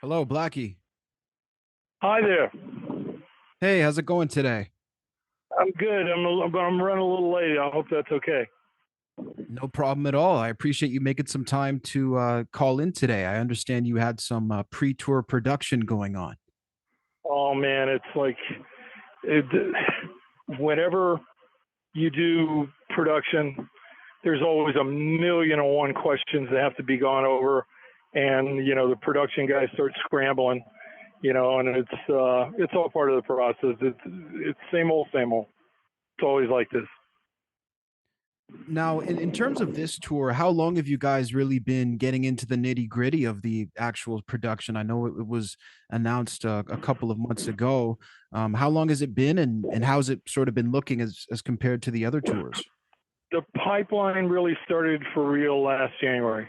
Hello, Blackie. Hi there. Hey, how's it going today? I'm good. I'm running a little late. I hope that's okay. No problem at all. I appreciate you making some time to call in today. I understand you had some pre-tour production going on. Oh man, it's like it, whenever you do production, there's always a million and one questions that have to be gone over, and the production guys start scrambling, and it's all part of the process. It's same old, same old. It's always like this. Now, in terms of this tour, how long have you guys really been getting into the nitty gritty of the actual production? I know it was announced a couple of months ago. How long has it been, and how's it sort of been looking as compared to the other tours? The pipeline really started for real last January.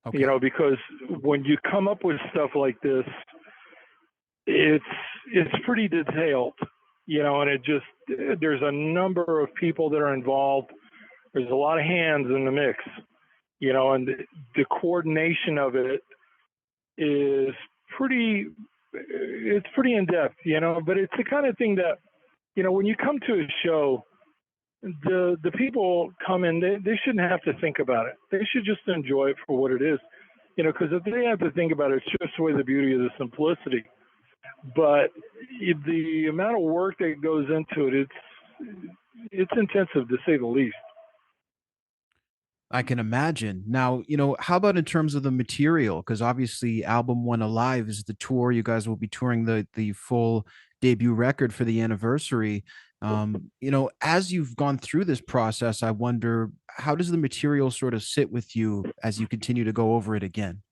Okay. Because when you come up with stuff like this, it's it's pretty detailed, and there's a number of people that are involved. There's a lot of hands in the mix, and the coordination of it is pretty it's pretty in depth, but it's the kind of thing that, when you come to a show, the people come in, they shouldn't have to think about it. They should just enjoy it for what it is, because if they have to think about it, it's just away the beauty of the simplicity. But the amount of work that goes into it, it's intensive to say the least. I can imagine. Now, how about in terms of the material? Because obviously, Album One Alive is the tour. You guys will be touring the full debut record for the anniversary. As you've gone through this process, I wonder, how does the material sort of sit with you as you continue to go over it again?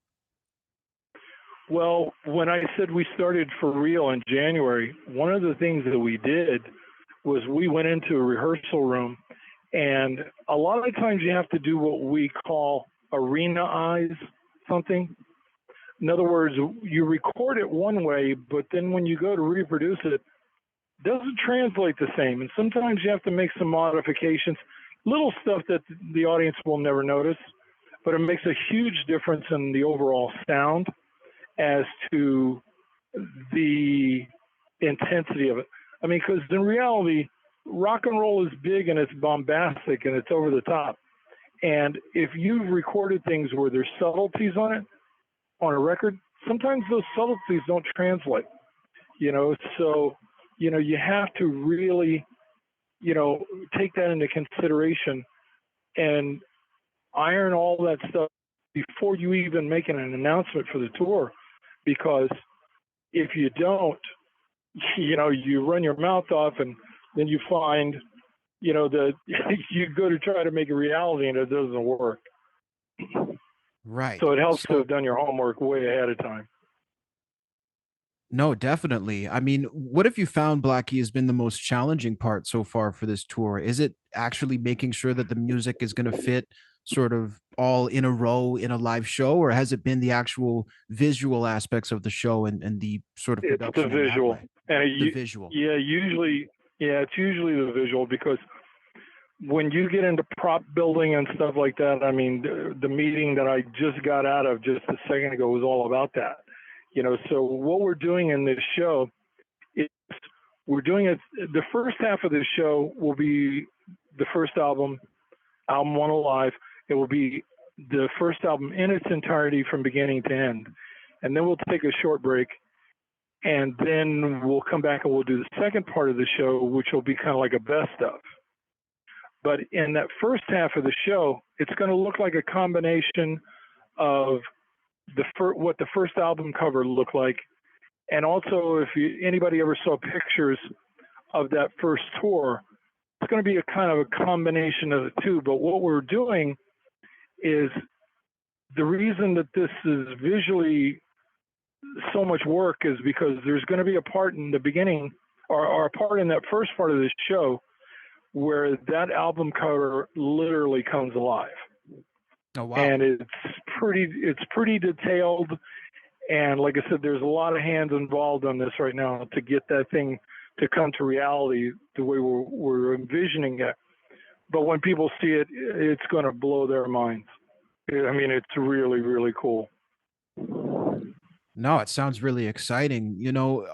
Well, when I said we started for real in January, one of the things that we did was we went into a rehearsal room, and a lot of the times you have to do what we call arena eyes something. In other words, you record it one way, but then when you go to reproduce it, it doesn't translate the same. And sometimes you have to make some modifications, little stuff that the audience will never notice, but it makes a huge difference in the overall sound as to the intensity of it. I mean, because in reality, rock and roll is big and it's bombastic and it's over the top. And if you've recorded things where there's subtleties on it, on a record, sometimes those subtleties don't translate, so, you have to really, take that into consideration and iron all that stuff before you even make an announcement for the tour. Because if you don't, you run your mouth off and then you find, that you go to try to make a reality and it doesn't work. Right. So it helps to So, have done your homework way ahead of time. no, definitely. I mean, what have you found, Blackie, has been the most challenging part so far for this tour? Is it actually making sure that the music is going to fit sort of all in a row in a live show, or has it been the actual visual aspects of the show and the sort of It's the production in that visual, way? and The visual. it's usually the visual, because when you get into prop building and stuff like that, I mean, the meeting that I just got out of just a second ago was all about that. So what we're doing in this show is we're doing it. The first half of the show will be the first album One Alive. It will be the first album in its entirety from beginning to end. And then we'll take a short break, and then we'll come back and we'll do the second part of the show, which will be kind of like a best of. But in that first half of the show, it's going to look like a combination of what the first album cover looked like, and also if anybody ever saw pictures of that first tour, it's going to be a kind of a combination of the two. But what we're doing is, the reason that this is visually so much work is because there's going to be a part in the beginning, or a part in that first part of this show, where that album cover literally comes alive. Oh, wow. And it's pretty detailed, and like I said, there's a lot of hands involved on this right now to get that thing to come to reality the way we're envisioning it. But when people see it, it's going to blow their minds. I mean, it's really, really cool. No, it sounds really exciting.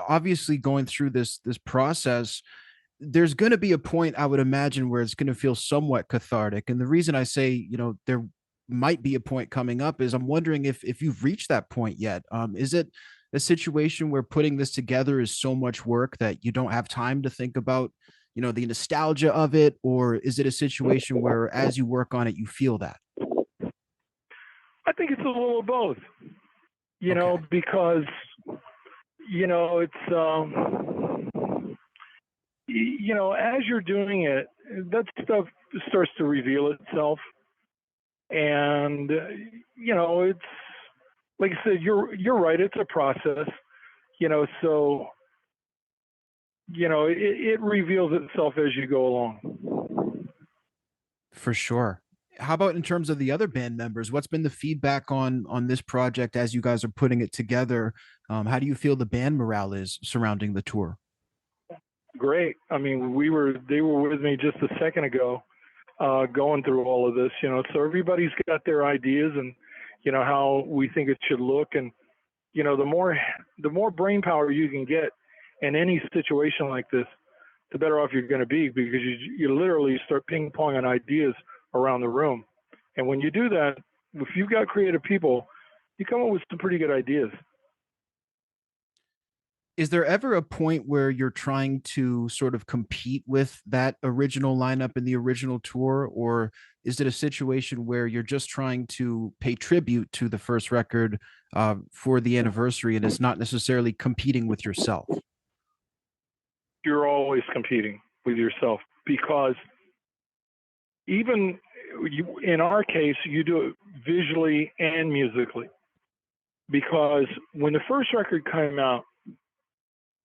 Obviously going through this process, there's going to be a point I would imagine where it's going to feel somewhat cathartic. And the reason I say, there might be a point coming up is I'm wondering if you've reached that point yet. Is it a situation where putting this together is so much work that you don't have time to think about, the nostalgia of it, or is it a situation where as you work on it, you feel that? I think it's a little of both, Okay. because it's as you're doing it, that stuff starts to reveal itself, and it's like I said, you're right. It's a process, so it reveals itself as you go along. For sure. How about in terms of the other band members? What's been the feedback on this project as you guys are putting it together? How do you feel the band morale is surrounding the tour? Great. I mean, they were with me just a second ago, going through all of this. So everybody's got their ideas and how we think it should look, and the more brain power you can get in any situation like this, the better off you're going to be, because you literally start ping ponging ideas around the room. And when you do that, if you've got creative people, you come up with some pretty good ideas. Is there ever a point where you're trying to sort of compete with that original lineup in the original tour, or is it a situation where you're just trying to pay tribute to the first record for the anniversary, and it's not necessarily competing with yourself? You're always competing with yourself, because even in our case, you do it visually and musically. Because when the first record came out,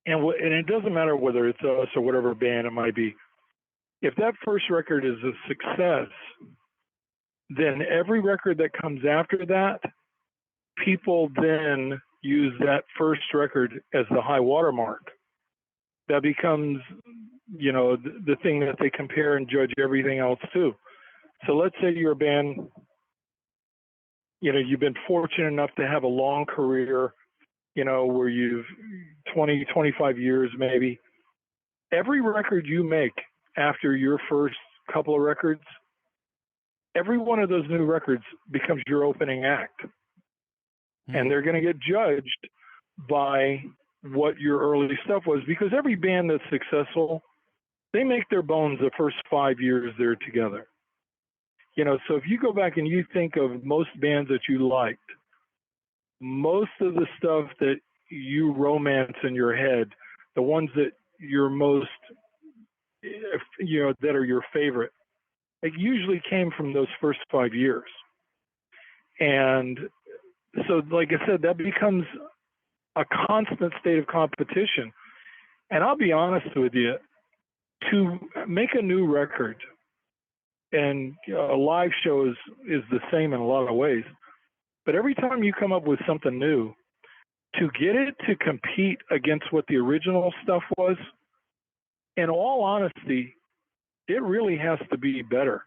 and it doesn't matter whether it's us or whatever band it might be, if that first record is a success, then every record that comes after that, people then use that first record as the high watermark. That becomes, the thing that they compare and judge everything else to. So let's say you're a band, you've been fortunate enough to have a long career, where you've 20, 25 years maybe. Every record you make after your first couple of records, every one of those new records becomes your opening act. Hmm. And they're going to get judged by what your early stuff was, because every band that's successful, they make their bones the first 5 years they're together. So if you go back and you think of most bands that you liked, most of the stuff that you romance in your head, the ones that you're most, that are your favorite, it usually came from those first 5 years. And so, like I said, that becomes a constant state of competition. And I'll be honest with you, to make a new record, and a live show is the same in a lot of ways, but every time you come up with something new, to get it to compete against what the original stuff was, in all honesty, it really has to be better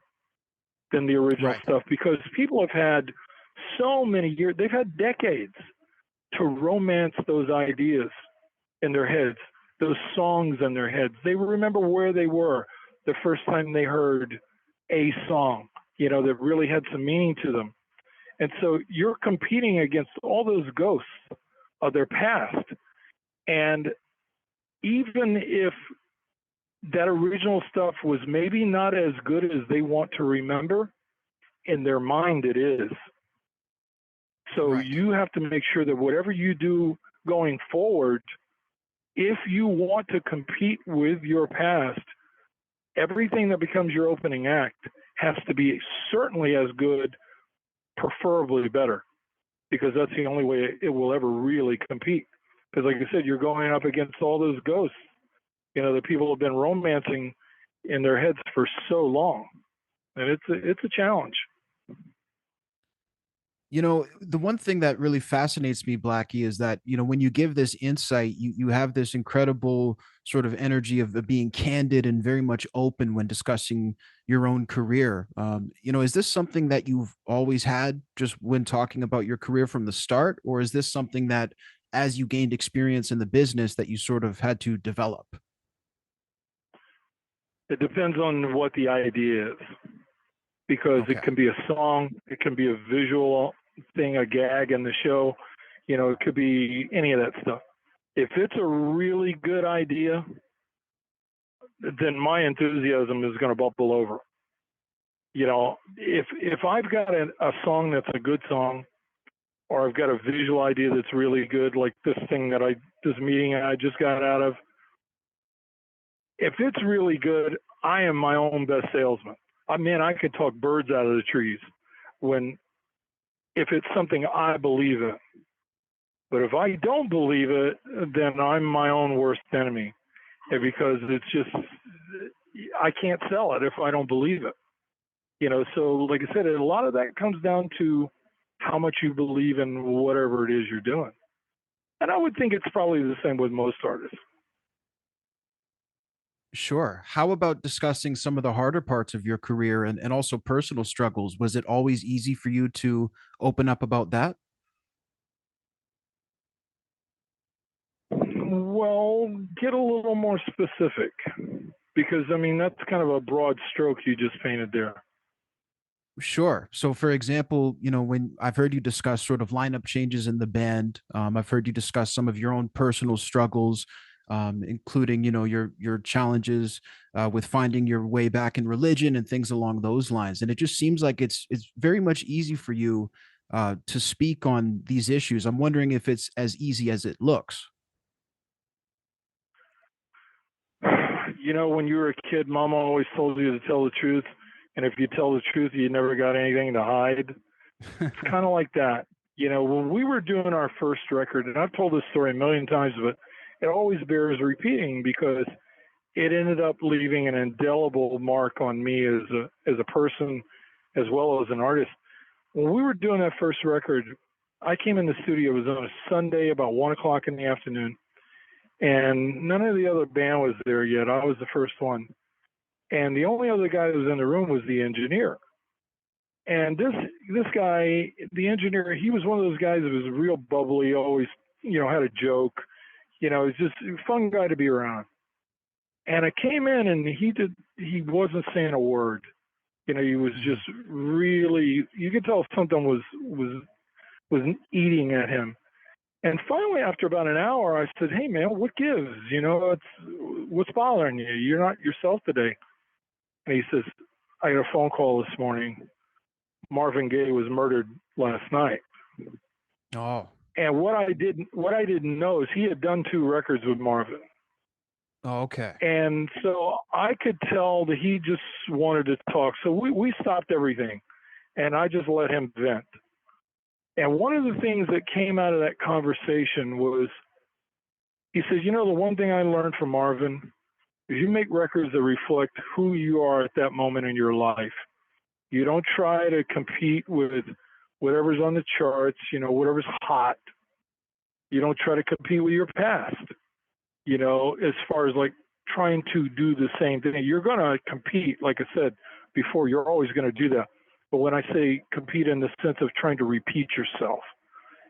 than the original Right. stuff, because people have had so many years, they've had decades to romance those ideas in their heads, those songs in their heads. They remember where they were the first time they heard a song, that really had some meaning to them. And so you're competing against all those ghosts of their past. And even if that original stuff was maybe not as good as they want to remember, in their mind it is. So Right. you have to make sure that whatever you do going forward, if you want to compete with your past, everything that becomes your opening act has to be certainly as good, preferably better, because that's the only way it will ever really compete. Because, like I said, you're going up against all those ghosts, that people have been romancing in their heads for so long, and it's a challenge. The one thing that really fascinates me, Blackie, is that, when you give this insight, you have this incredible sort of energy of being candid and very much open when discussing your own career. Is this something that you've always had just when talking about your career from the start, or is this something that as you gained experience in the business that you sort of had to develop? It depends on what the idea is, because it Okay. can be a song, it can be a visual thing, a gag in the show, it could be any of that stuff. If it's a really good idea, then my enthusiasm is going to bubble over. If I've got a song that's a good song, or I've got a visual idea that's really good, like this meeting I just got out of, if it's really good, I am my own best salesman. I mean, I could talk birds out of the trees when if it's something I believe in. But if I don't believe it, then I'm my own worst enemy, because it's just I can't sell it if I don't believe it. So like I said, a lot of that comes down to how much you believe in whatever it is you're doing. And I would think it's probably the same with most artists. Sure. How about discussing some of the harder parts of your career and also personal struggles? Was it always easy for you to open up about that? Well, get a little more specific, because I mean that's kind of a broad stroke you just painted there. Sure. So, for example, when I've heard you discuss sort of lineup changes in the band, I've heard you discuss some of your own personal struggles, including, your challenges with finding your way back in religion and things along those lines. And it just seems like it's very much easy for you to speak on these issues. I'm wondering if it's as easy as it looks. When you were a kid, Mama always told you to tell the truth, and if you tell the truth, you never got anything to hide. It's kind of like that. When we were doing our first record, and I've told this story a million times, but it always bears repeating because it ended up leaving an indelible mark on me as a person as well as an artist. When we were doing that first record, I came in the studio. It was on a Sunday about 1 o'clock in the afternoon, and none of the other band was there yet. I was the first one, and the only other guy that was in the room was the engineer. And this guy, the engineer, he was one of those guys that was real bubbly, always had a joke. He's just a fun guy to be around. And I came in, and he wasn't saying a word. He was just really, you could tell something was eating at him. And finally, after about an hour, I said, "Hey, man, what gives? What's bothering you? You're not yourself today." And he says, "I got a phone call this morning. Marvin Gaye was murdered last night." Oh, And what I didn't know is he had done 2 records with Marvin. oh, okay. And so I could tell that he just wanted to talk. So we stopped everything, and I just let him vent. And one of the things that came out of that conversation was he says, "The one thing I learned from Marvin is you make records that reflect who you are at that moment in your life. You don't try to compete with whatever's on the charts, whatever's hot. You don't try to compete with your past, as far as like trying to do the same thing. You're going to compete, like I said before, you're always going to do that. But when I say compete in the sense of trying to repeat yourself,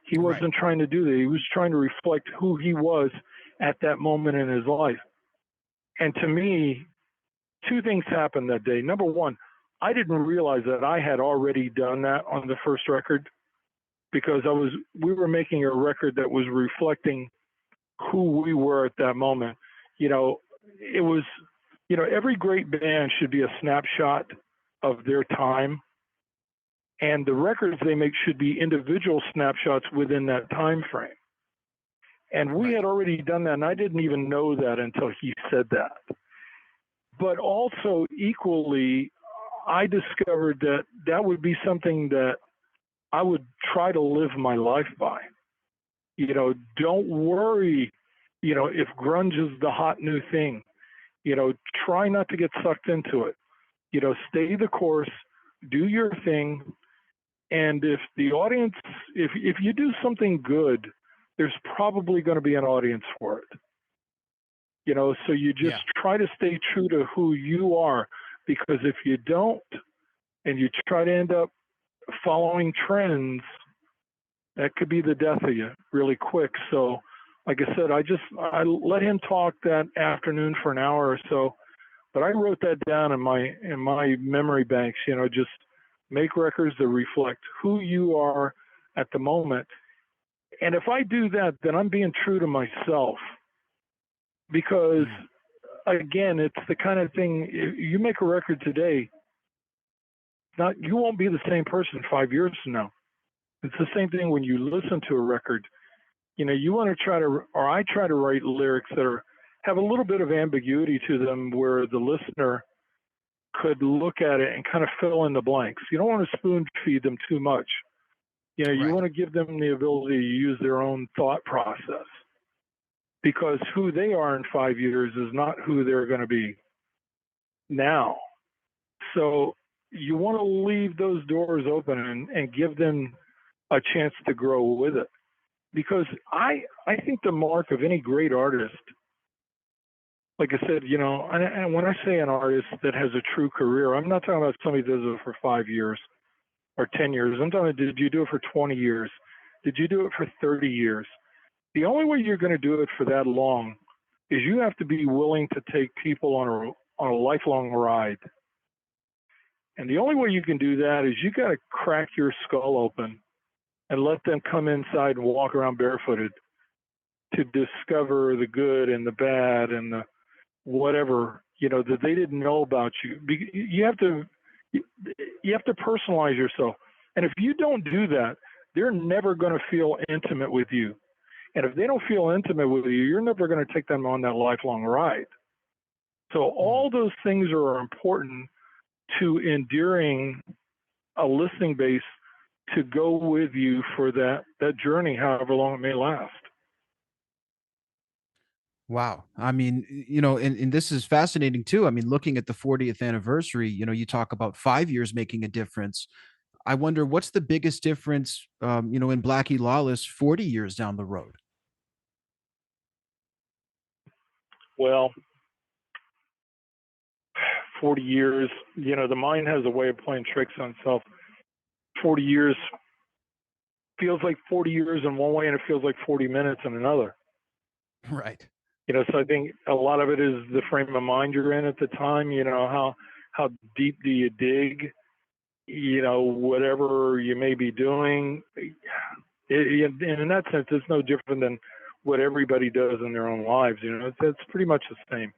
he Right. wasn't trying to do that. He was trying to reflect who he was at that moment in his life." And to me, 2 things happened that day. Number one, I didn't realize that I had already done that on the first record, because we were making a record that was reflecting who we were at that moment. It was, every great band should be a snapshot of their time, and the records they make should be individual snapshots within that time frame. And we Right. had already done that, and I didn't even know that until he said that. But also equally, I discovered that that would be something that I would try to live my life by. Don't worry, if grunge is the hot new thing. Try not to get sucked into it. Stay the course, do your thing, and if the audience, if you do something good, there's probably going to be an audience for it. So you just Yeah. try to stay true to who you are, because if you don't, and you try to end up following trends, That could be the death of you really quick. So, like I said, I let him talk that afternoon for an hour or so, but I wrote that down in my memory banks. Just make records that reflect who you are at the moment. And if I do that, then I'm being true to myself. Because Mm. again, it's the kind of thing, you make a record today, not you won't be the same person 5 years from now. It's the same thing when you listen to a record. You want to try to, or I try to write lyrics that have a little bit of ambiguity to them, where the listener could look at it and kind of fill in the blanks. You don't want to spoon feed them too much. You Right. want to give them the ability to use their own thought process, because who they are in 5 years is not who they're going to be now. So you want to leave those doors open and give them a chance to grow with it. Because I think the mark of any great artist, like I said, and when I say an artist that has a true career, I'm not talking about somebody that does it for 5 years or 10 years. I'm talking about, did you do it for 20 years? Did you do it for 30 years? The only way you're going to do it for that long is you have to be willing to take people on a lifelong ride. And the only way you can do that is you got to crack your skull open and let them come inside and walk around barefooted to discover the good and the bad and the whatever, that they didn't know about you. You have to personalize yourself. And if you don't do that, they're never going to feel intimate with you. And if they don't feel intimate with you, you're never going to take them on that lifelong ride. So Mm. all those things are important to endearing a listening base to go with you for that journey, however long it may last. Wow. I mean, and this is fascinating too. I mean, looking at the 40th anniversary, you talk about 5 years making a difference. I wonder what's the biggest difference, in Blackie Lawless 40 years down the road. Well, 40 years, the mind has a way of playing tricks on itself. 40 years feels like 40 years in one way, and it feels like 40 minutes in another. Right. So I think a lot of it is the frame of mind you're in at the time. How deep do you dig? Whatever you may be doing. And in that sense, it's no different than what everybody does in their own lives. It's pretty much the same.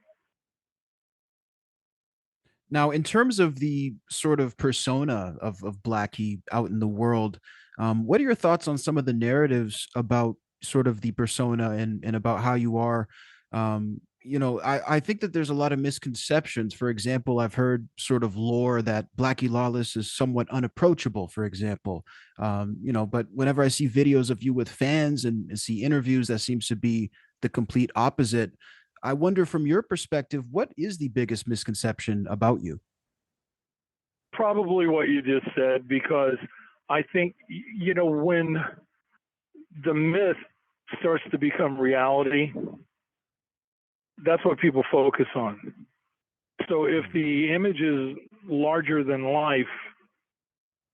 Now, in terms of the sort of persona of Blackie out in the world, what are your thoughts on some of the narratives about sort of the persona and about how you are? I think that there's a lot of misconceptions. For example, I've heard sort of lore that Blackie Lawless is somewhat unapproachable, for example. But whenever I see videos of you with fans and see interviews, that seems to be the complete opposite. I wonder from your perspective, what is the biggest misconception about you? Probably what you just said, because I think, when the myth starts to become reality, that's what people focus on. So if Mm. the image is larger than life,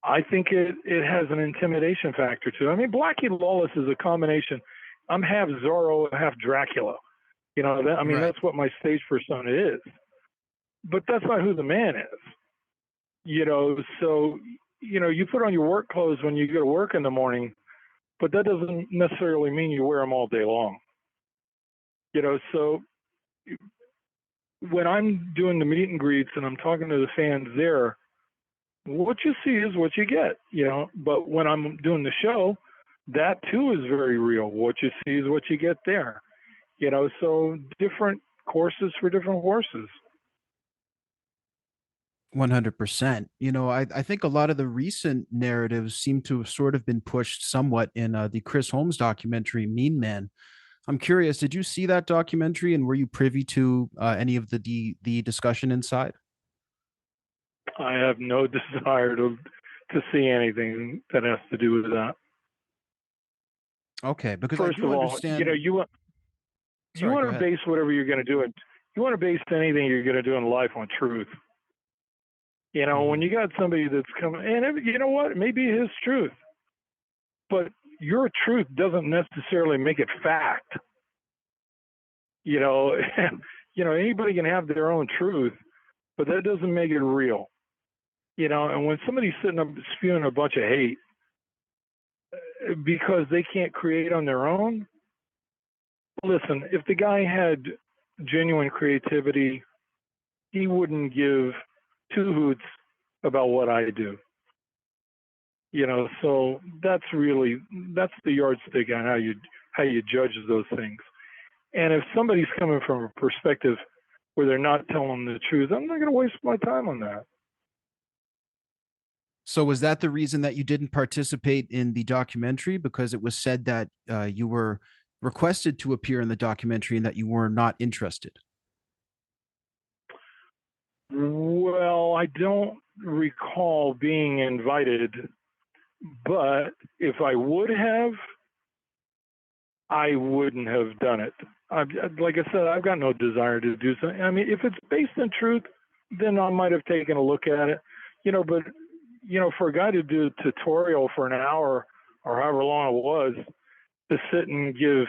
I think it has an intimidation factor to it. I mean, Blackie Lawless is a combination. I'm half Zorro, half Dracula. Right. That's what my stage persona is. But that's not who the man is. So you put on your work clothes when you go to work in the morning, but that doesn't necessarily mean you wear them all day long. So when I'm doing the meet and greets and I'm talking to the fans there, what you see is what you get. But when I'm doing the show, that too is very real. What you see is what you get there. So different courses for different horses. 100%. I think a lot of the recent narratives seem to have sort of been pushed somewhat in the Chris Holmes documentary, Mean Man. I'm curious, did you see that documentary and were you privy to any of the discussion inside? I have no desire to see anything that has to do with that. Okay, because I First do of all, understand. you Sorry, go want to ahead. base whatever you're going to do it. You want to base anything you're going to do in life on truth. When Hmm. you got somebody that's coming, and you know what, it may be his truth, but your truth doesn't necessarily make it fact. You know, anybody can have their own truth, but that doesn't make it real. And when somebody's sitting up spewing a bunch of hate because they can't create on their own, listen, if the guy had genuine creativity, he wouldn't give two hoots about what I do. So that's the yardstick on how you judge those things. And if somebody's coming from a perspective where they're not telling the truth, I'm not going to waste my time on that. So was that the reason that you didn't participate in the documentary? Because it was said that you were requested to appear in the documentary and that you were not interested. Well, I don't recall being invited, but if I would have, I wouldn't have done it. Like I said, I've got no desire to do something. I mean, if it's based in truth, then I might have taken a look at it. But for a guy to do a tutorial for an hour or however long it was, to sit and give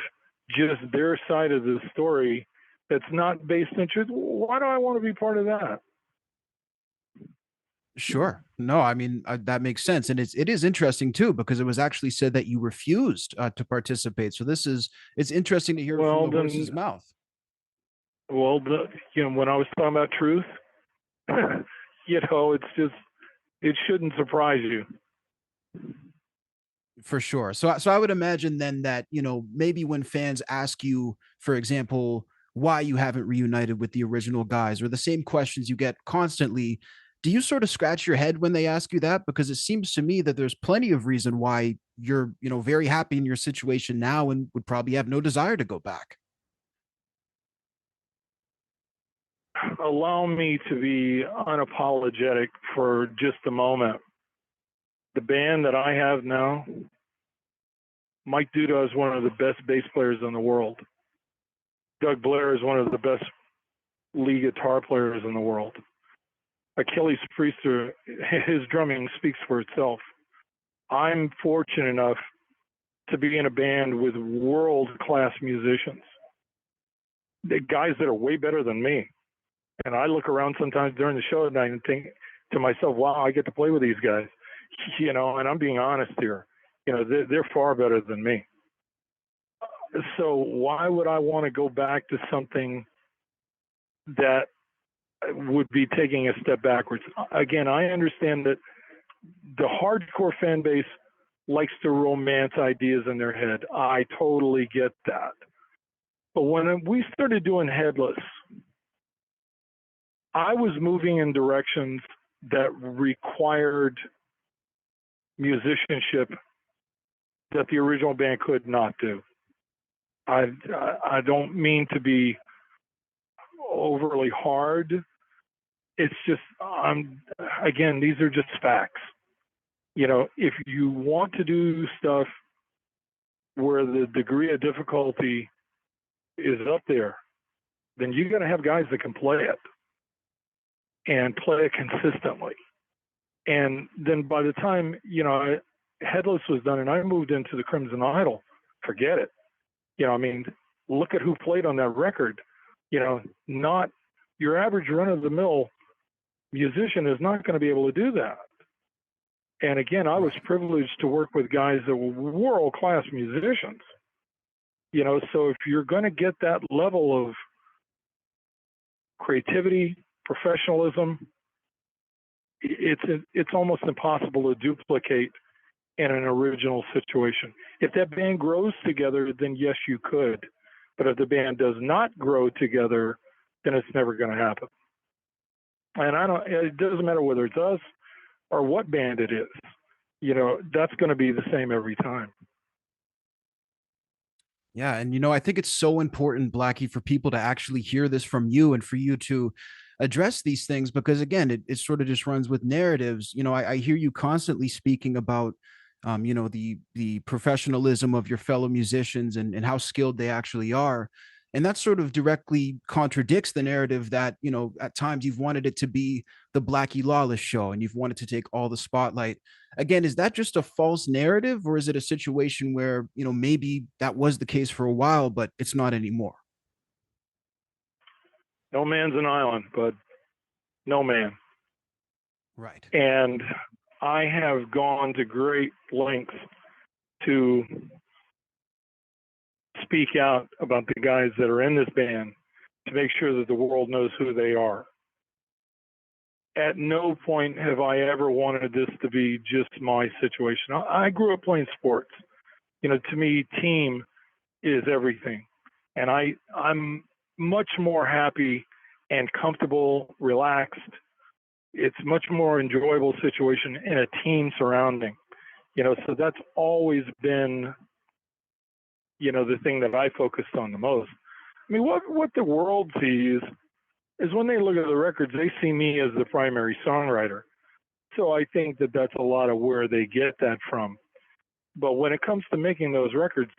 just their side of the story that's not based in truth, why do I want to be part of that? Sure. No, I mean that makes sense, and it is interesting too because it was actually said that you refused to participate. So it's interesting to hear it from the horse's mouth. Well, when I was talking about truth, it shouldn't surprise you. For sure. So I would imagine then that, maybe when fans ask you, for example, why you haven't reunited with the original guys or the same questions you get constantly, do you sort of scratch your head when they ask you that? Because it seems to me that there's plenty of reason why you're, very happy in your situation now and would probably have no desire to go back. Allow me to be unapologetic for just a moment. The band that I have now, Mike Duda is one of the best bass players in the world. Doug Blair is one of the best lead guitar players in the world. Achilles Priester, his drumming speaks for itself. I'm fortunate enough to be in a band with world-class musicians, the guys that are way better than me. And I look around sometimes during the show at night and think to myself, wow, I get to play with these guys. And I'm being honest here. They're far better than me. So why would I want to go back to something that would be taking a step backwards? Again, I understand that the hardcore fan base likes to romance ideas in their head. I totally get that. But when we started doing Headless, I was moving in directions that required musicianship that the original band could not do. I don't mean to be overly hard. It's just, again, these are just facts. If you want to do stuff where the degree of difficulty is up there, then you got to have guys that can play it and play it consistently. And then by the time, Headless was done and I moved into the Crimson Idol, forget it. Look at who played on that record. Not your average run-of-the-mill musician is not going to be able to do that. And again, I was privileged to work with guys that were world-class musicians. So if you're going to get that level of creativity, professionalism, it's almost impossible to duplicate in an original situation. If that band grows together, then yes, you could. But if the band does not grow together, then it's never going to happen. And it doesn't matter whether it's us or what band it is. That's going to be the same every time. Yeah. And, I think it's so important, Blackie, for people to actually hear this from you and for you to address these things, because again, it sort of just runs with narratives. I hear you constantly speaking about, the professionalism of your fellow musicians and how skilled they actually are. And that sort of directly contradicts the narrative that, you know, at times you've wanted it to be the Blackie Lawless show and you've wanted to take all the spotlight. Again, is that just a false narrative, or is it a situation where, you know, maybe that was the case for a while, but it's not anymore? No man's an island, but no man. Right. And I have gone to great lengths to speak out about the guys that are in this band to make sure that the world knows who they are. At no point have I ever wanted this to be just my situation. I grew up playing sports. You know, to me, team is everything. And I'm much more happy and comfortable, relaxed. It's much more enjoyable situation in a team surrounding. You know, so that's always been, you know, the thing that I focused on the most. I mean, what the world sees is when they look at the records, they see me as the primary songwriter. So I think that that's a lot of where they get that from. But when it comes to making those records,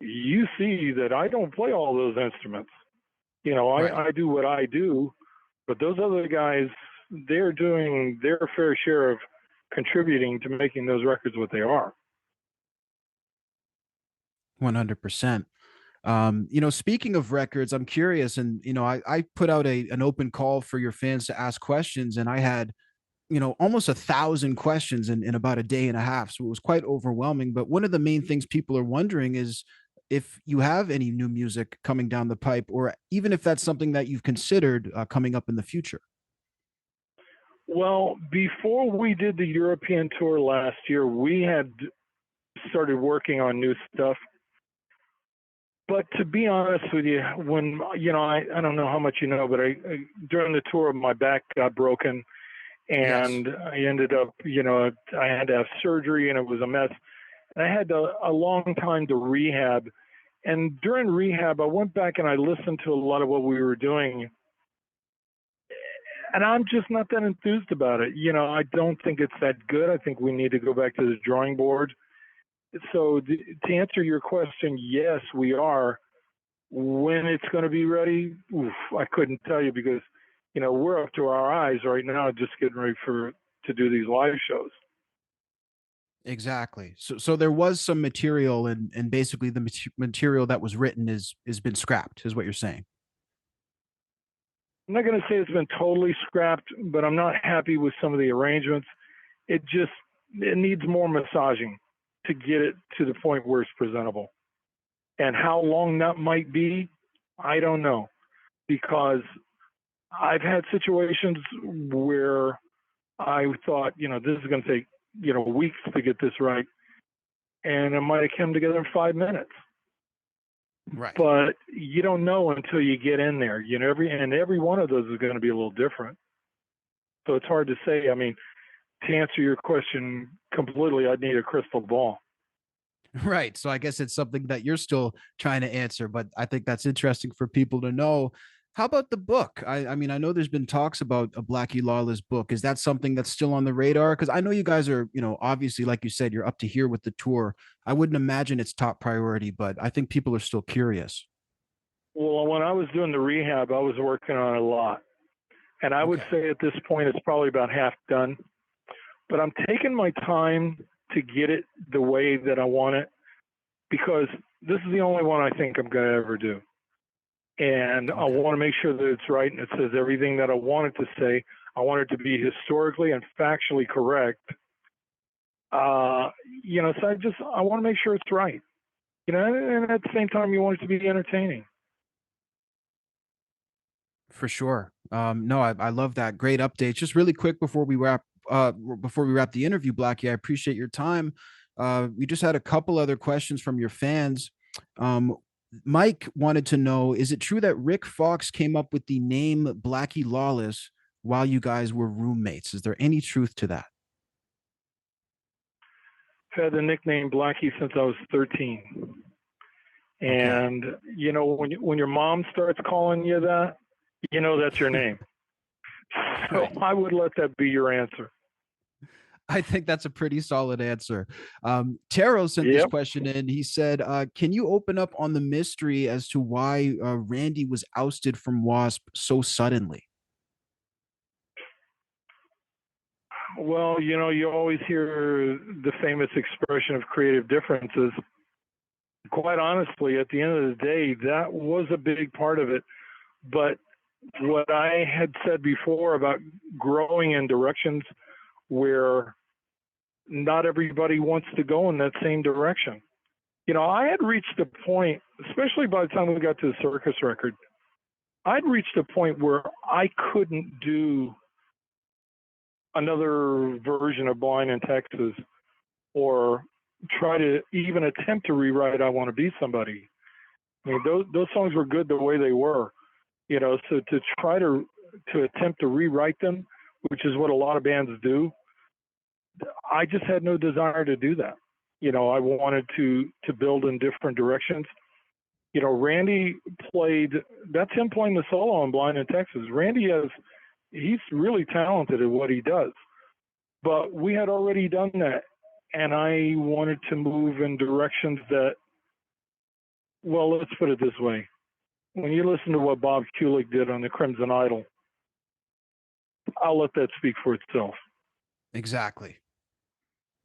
you see that I don't play all those instruments. You know, Right. I do what I do, but those other guys, they're doing their fair share of contributing to making those records what they are. 100%. You know, speaking of records, I'm curious, and you know, I put out an open call for your fans to ask questions, and I had, you know, almost 1,000 questions in about a day and a half. So it was quite overwhelming. But one of the main things people are wondering is if you have any new music coming down the pipe, or even if that's something that you've considered coming up in the future. Well, before we did the European tour last year, we had started working on new stuff. But to be honest with you, when you know, I don't know how much you know, but I during the tour, my back got broken, Yes. and I ended up, you know, I had to have surgery, and it was a mess. And I had a long time to rehab. And during rehab, I went back and I listened to a lot of what we were doing, and I'm just not that enthused about it. You know, I don't think it's that good. I think we need to go back to the drawing board. So to answer your question, yes, we are. When it's going to be ready, oof, I couldn't tell you because, you know, we're up to our eyes right now, just getting ready to do these live shows. Exactly. So there was some material, and basically the material that was written is been scrapped, is what you're saying. I'm not going to say it's been totally scrapped, but I'm not happy with some of the arrangements. It needs more massaging to get it to the point where it's presentable. And how long that might be, I don't know, because I've had situations where I thought, you know, this is going to take, you know, weeks to get this right, and it might have come together in 5 minutes. Right. But you don't know until you get in there. You know, every one of those is going to be a little different. So it's hard to say. I mean, to answer your question completely, I'd need a crystal ball. Right. So I guess it's something that you're still trying to answer, but I think that's interesting for people to know. How about the book? I mean, I know there's been talks about a Blackie Lawless book. Is that something that's still on the radar? Because I know you guys are, you know, obviously, like you said, you're up to here with the tour. I wouldn't imagine it's top priority, but I think people are still curious. Well, when I was doing the rehab, I was working on it a lot. And I would Okay. say at this point, it's probably about half done. But I'm taking my time to get it the way that I want it because this is the only one I think I'm going to ever do. And I Okay. want to make sure that it's right and it says everything that I want it to say. I want it to be historically and factually correct. Uh, you know, so I want to make sure it's right. You know, and at the same time, you want it to be entertaining. For sure. No, I love that. Great updates. Just really quick before we wrap the interview, Blackie, I appreciate your time. We just had a couple other questions from your fans. Um, Mike wanted to know, is it true that Rick Fox came up with the name Blackie Lawless while you guys were roommates? Is there any truth to that? I've had the nickname Blackie since I was 13. Okay. And you know, when your mom starts calling you that, you know that's your name. So Right. I would let that be your answer. I think that's a pretty solid answer. Taro sent this Yep. question in. He said, "Can you open up on the mystery as to why Randy was ousted from W.A.S.P so suddenly?" Well, you always hear the famous expression of creative differences. Quite honestly, at the end of the day, that was a big part of it. But what I had said before about growing in directions where not everybody wants to go in that same direction. I had reached a point, especially by the time we got to the circus record, I'd reached a point where I couldn't do another version of Blind in Texas or try to even attempt to rewrite I Want to Be Somebody. I mean, those songs were good the way they were, so to try to attempt to rewrite them, which is what a lot of bands do, I just had no desire to do that. I wanted to build in different directions. Randy played, that's him playing the solo on Blind in Texas. He's really talented at what he does. But we had already done that. And I wanted to move in directions that, well, let's put it this way. When you listen to what Bob Kulick did on the Crimson Idol, I'll let that speak for itself. Exactly.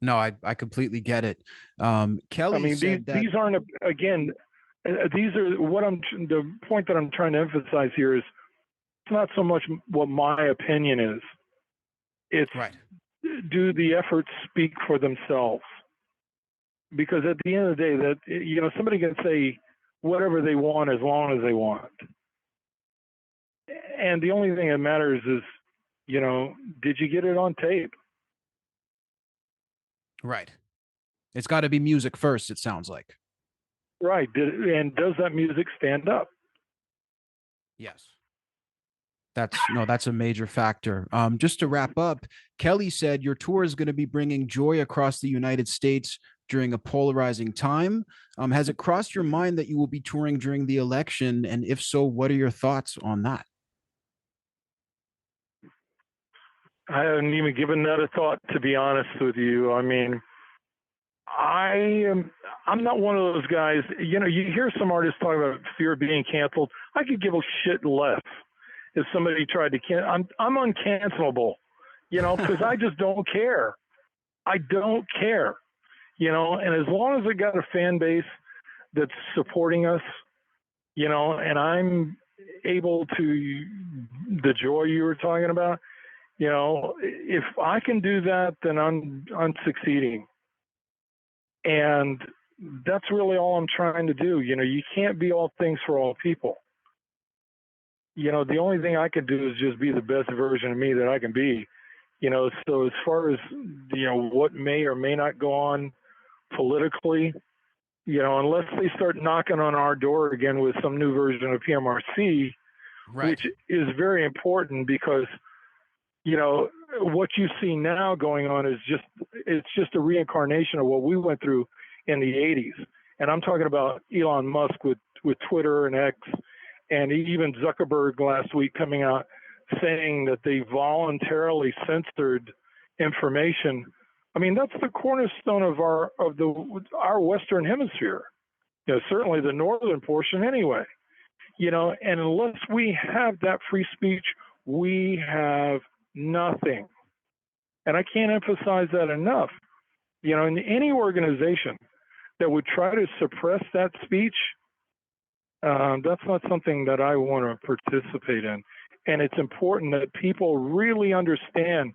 No, I completely get it. Kelly said that these aren't, again, these are the point that I'm trying to emphasize here is it's not so much what my opinion is. It's right. Do the efforts speak for themselves? Because at the end of the day, that somebody can say whatever they want as long as they want, and the only thing that matters is, did you get it on tape? Right. It's got to be music first, it sounds like. Right. And does that music stand up? Yes. That's a major factor. Just to wrap up, Kelly said your tour is going to be bringing joy across the United States during a polarizing time. Has it crossed your mind that you will be touring during the election? And if so, what are your thoughts on that? I haven't even given that a thought, to be honest with you. I mean, I'm not one of those guys. You hear some artists talk about fear of being canceled. I could give a shit less if somebody tried to I'm uncancelable, because I just don't care. I don't care, and as long as I got a fan base that's supporting us, and I'm able to, the joy you were talking about, if I can do that, then I'm succeeding. And that's really all I'm trying to do. You can't be all things for all people. The only thing I can do is just be the best version of me that I can be. So as far as, what may or may not go on politically, unless they start knocking on our door again with some new version of PMRC, right. which is very important because, what you see now going on is it's just a reincarnation of what we went through in the 80s. And I'm talking about Elon Musk with Twitter and X, and even Zuckerberg last week coming out saying that they voluntarily censored information. I mean, that's the cornerstone of our Western Hemisphere. Certainly the northern portion anyway. And unless we have that free speech, we have nothing. And I can't emphasize that enough. In any organization that would try to suppress that speech, that's not something that I want to participate in. And it's important that people really understand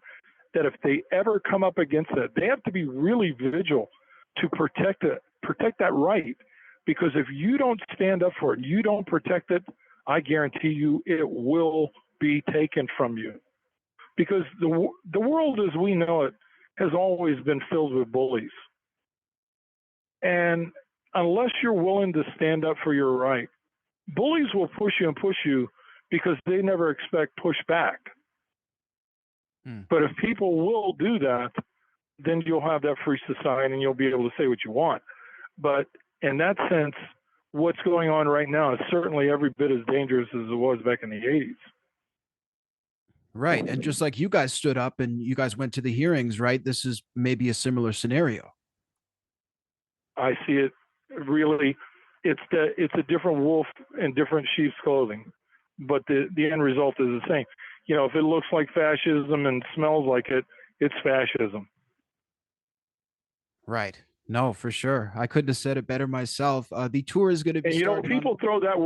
that if they ever come up against that, they have to be really vigilant to protect that right. Because if you don't stand up for it, you don't protect it, I guarantee you it will be taken from you. Because the world as we know it has always been filled with bullies. And unless you're willing to stand up for your right, bullies will push you because they never expect pushback. But if people will do that, then you'll have that free society and you'll be able to say what you want. But in that sense, what's going on right now is certainly every bit as dangerous as it was back in the 80s. Right. And just like you guys stood up and you guys went to the hearings, right? This is maybe a similar scenario. I see it really. It's a different wolf in different sheep's clothing, but the end result is the same. You know, if it looks like fascism and smells like it, it's fascism. Right. No, for sure. I couldn't have said it better myself. The tour is going to be And you know, starting on. people throw that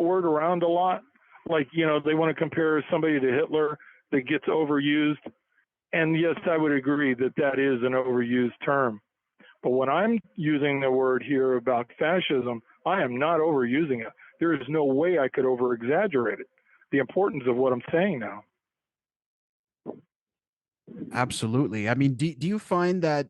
word around a lot. Like, you know, they want to compare somebody to Hitler that gets overused. And yes, I would agree that that is an overused term. But when I'm using the word here about fascism, I am not overusing it. There is no way I could over exaggerate it. The importance of what I'm saying now. Absolutely. I mean, do you find that,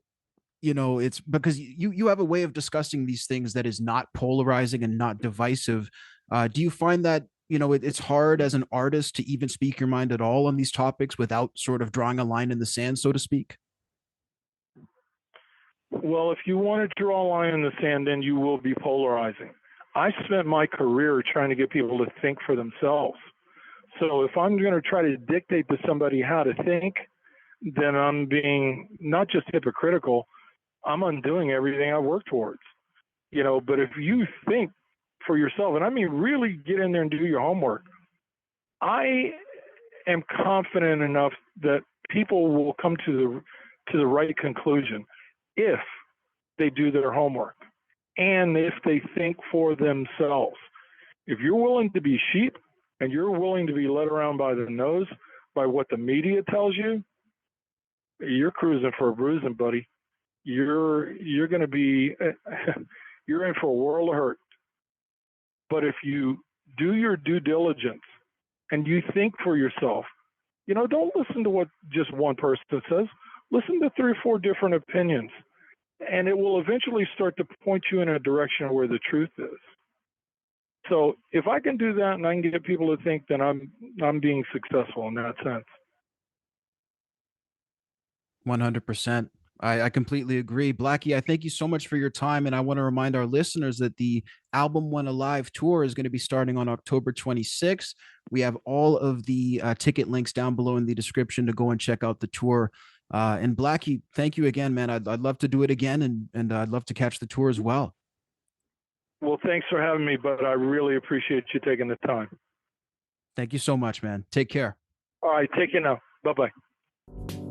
it's because you have a way of discussing these things that is not polarizing and not divisive. Do you find that, it's hard as an artist to even speak your mind at all on these topics without sort of drawing a line in the sand, so to speak? Well, if you want to draw a line in the sand, then you will be polarizing. I spent my career trying to get people to think for themselves. So if I'm going to try to dictate to somebody how to think, then I'm being not just hypocritical, I'm undoing everything I work towards. You know, but if you think for yourself, and I mean really get in there and do your homework, I am confident enough that people will come to the right conclusion if they do their homework and if they think for themselves. If you're willing to be sheep and you're willing to be led around by the nose by what the media tells you, you're cruising for a bruising, buddy. You're going to be you're in for a world of hurt. But if you do your due diligence and you think for yourself, you know, don't listen to what just one person says. Listen to three or four different opinions, and it will eventually start to point you in a direction where the truth is. So if I can do that and I can get people to think, then I'm being successful in that sense. 100%. I completely agree. Blackie, I thank you so much for your time. And I want to remind our listeners that the Album One Alive tour is going to be starting on October 26th. We have all of the ticket links down below in the description to go and check out the tour. And Blackie, thank you again, man. I'd love to do it again, and I'd love to catch the tour as well. Well, thanks for having me, but I really appreciate you taking the time. Thank you so much, man. Take care. All right, take care now. Bye bye.